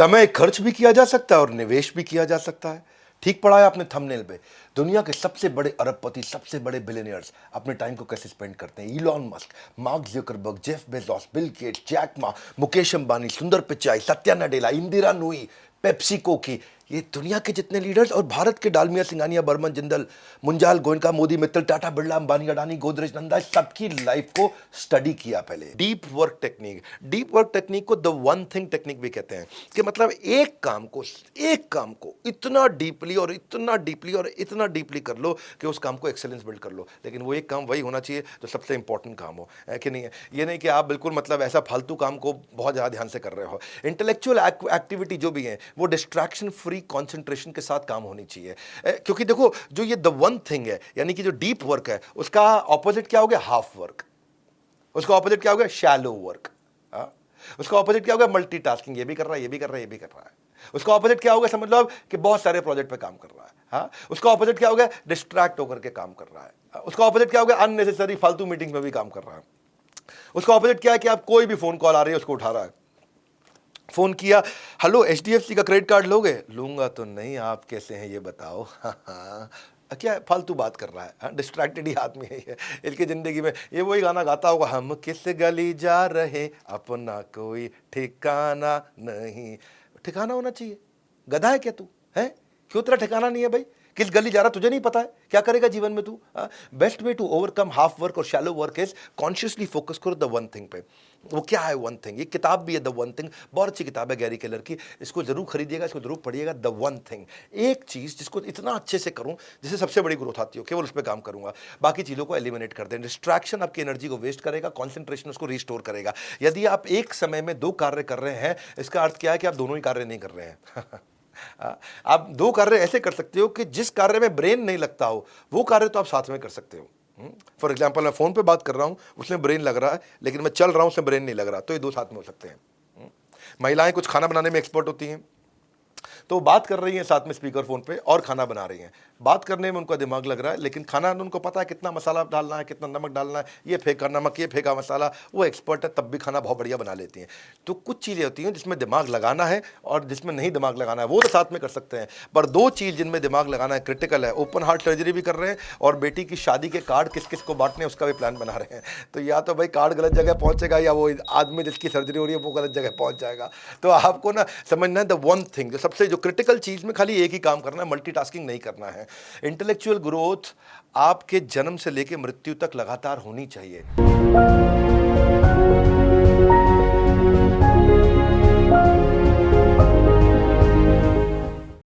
समय खर्च भी किया जा सकता है और निवेश भी किया जा सकता है। ठीक पढ़ा है आपने थंबनेल पे। दुनिया के सबसे बड़े अरबपति, सबसे बड़े बिलियनियर्स अपने टाइम को कैसे स्पेंड करते हैं। Elon Musk, Mark Zuckerberg, Jeff Bezos, Bill Gates, Jack Ma, Mukesh Ambani, Sundar Pichai, Satya Nadella, Indira Nooyi, PepsiCo की, ये दुनिया के जितने लीडर्स और भारत के डालमिया, सिंघानिया, बर्मन, जिंदल, मुंजाल, गोयनका, मोदी, मित्तल, टाटा, बिरला, अंबानी, अडानी, गोदरेज, नंदा, सबकी लाइफ को स्टडी किया पहले। Deep work technique, deep work technique को द वन थिंग टेक्निक भी कहते हैं कि मतलब एक काम को इतना डीपली और इतना डीपली और इतना डीपली कर लो कि उस काम को एक्सेलेंस बिल्ड कर लो। लेकिन वो एक काम वही होना चाहिए जो सबसे इंपॉर्टेंट काम हो, है कि नहीं है? ये नहीं कि आप बिल्कुल मतलब ऐसा फालतू काम को बहुत ज़्यादा ध्यान से कर रहे हो। इंटेलेक्चुअल एक्टिविटी जो भी है वो डिस्ट्रैक्शन फ्री कंसंट्रेशन के साथ काम होनी चाहिए। क्योंकि देखो, जो ये द वन थिंग है, यानी कि जो डीप वर्क है, उसका ऑपोजिट क्या हो गया? Half work. उसका ऑपोजिट क्या हो गया? Shallow work. उसका ऑपोजिट क्या हो गया? मल्टीटास्किंग, ये भी कर रहा है, ये भी कर रहा है, ये भी कर रहा है। उसका ऑपोजिट क्या हो गया? समझ लो आप कि बहुत सारे प्रोजेक्ट पे काम कर रहा है। हाँ, उसका ऑपोजिट क्या हो गया? डिस्ट्रैक्ट होकर के काम कर रहा है। उसका ऑपोजिट क्या हो गया? अननेसेसरी फालतू मीटिंग में भी काम कर रहा है। उसका ऑपोजिट क्या है कि आप कोई भी फोन कॉल आ रही है उसको उठा रहा है। फोन किया, हेलो एचडीएफसी का क्रेडिट कार्ड लोगे? लूंगा तो नहीं, आप कैसे हैं ये बताओ। क्या फालतू बात कर रहा है, डिस्ट्रैक्टेड ही आदमी है ये। इसकी जिंदगी में ये वही गाना गाता होगा, हम किस गली जा रहे अपना कोई ठिकाना नहीं। ठिकाना होना चाहिए। गधा है क्या तू? है क्यों तेरा ठिकाना नहीं है भाई? किस गली जा रहा तुझे नहीं पता है? क्या करेगा जीवन में तू? Best way to overcome half work और shallow work is consciously focus करो द वन थिंग पे। वो क्या है वन थिंग? ये किताब भी है द वन थिंग, बहुत अच्छी किताब है गैरी केलर की, इसको जरूर खरीदिएगा, इसको जरूर पढ़िएगा। द वन थिंग, एक चीज जिसको इतना अच्छे से करूं जिससे सबसे बड़ी ग्रोथ आती हो, केवल उस पर काम करूंगा, बाकी चीजों को एलिमिनेट कर दें। डिस्ट्रैक्शन आपकी एनर्जी को वेस्ट करेगा, कॉन्सेंट्रेशन उसको रिस्टोर करेगा। यदि आप एक समय में दो कार्य कर रहे हैं, इसका अर्थ क्या है कि आप दोनों ही कार्य नहीं कर रहे हैं। आप दो कार्य ऐसे कर सकते हो कि जिस कार्य में ब्रेन नहीं लगता हो वो कार्य तो आप साथ में कर सकते हो। फॉर एग्जाम्पल, मैं फोन पे बात कर रहा हूं, उसमें ब्रेन लग रहा है, लेकिन मैं चल रहा हूं, उसमें ब्रेन नहीं लग रहा, तो ये दो साथ में हो सकते हैं। महिलाएं कुछ खाना बनाने में एक्सपर्ट होती हैं, तो बात कर रही हैं साथ में स्पीकर फोन पे और खाना बना रही हैं। बात करने में उनका दिमाग लग रहा है, लेकिन खाना उनको पता है कितना मसाला डालना है, कितना नमक डालना है, ये फेंका नमक, ये फेंका मसाला। वो एक्सपर्ट है, तब भी खाना बहुत बढ़िया बना लेती हैं। तो कुछ चीज़ें होती हैं जिसमें दिमाग लगाना है और जिसमें नहीं दिमाग लगाना है, वो तो साथ में कर सकते हैं। पर दो चीज़ जिनमें दिमाग लगाना है क्रिटिकल है। ओपन हार्ट सर्जरी भी कर रहे हैं और बेटी की शादी के कार्ड किस किस को बांटने उसका भी प्लान बना रहे हैं। तो या तो भाई कार्ड गलत जगह पहुंचेगा या वो आदमी जिसकी सर्जरी हो रही है वो गलत जगह पहुंच जाएगा। तो आपको ना समझना है द वन थिंग, जो सबसे जो क्रिटिकल चीज में खाली एक ही काम करना है, मल्टीटास्किंग नहीं करना है। इंटेलेक्चुअल ग्रोथ आपके जन्म से लेकर मृत्यु तक लगातार होनी चाहिए।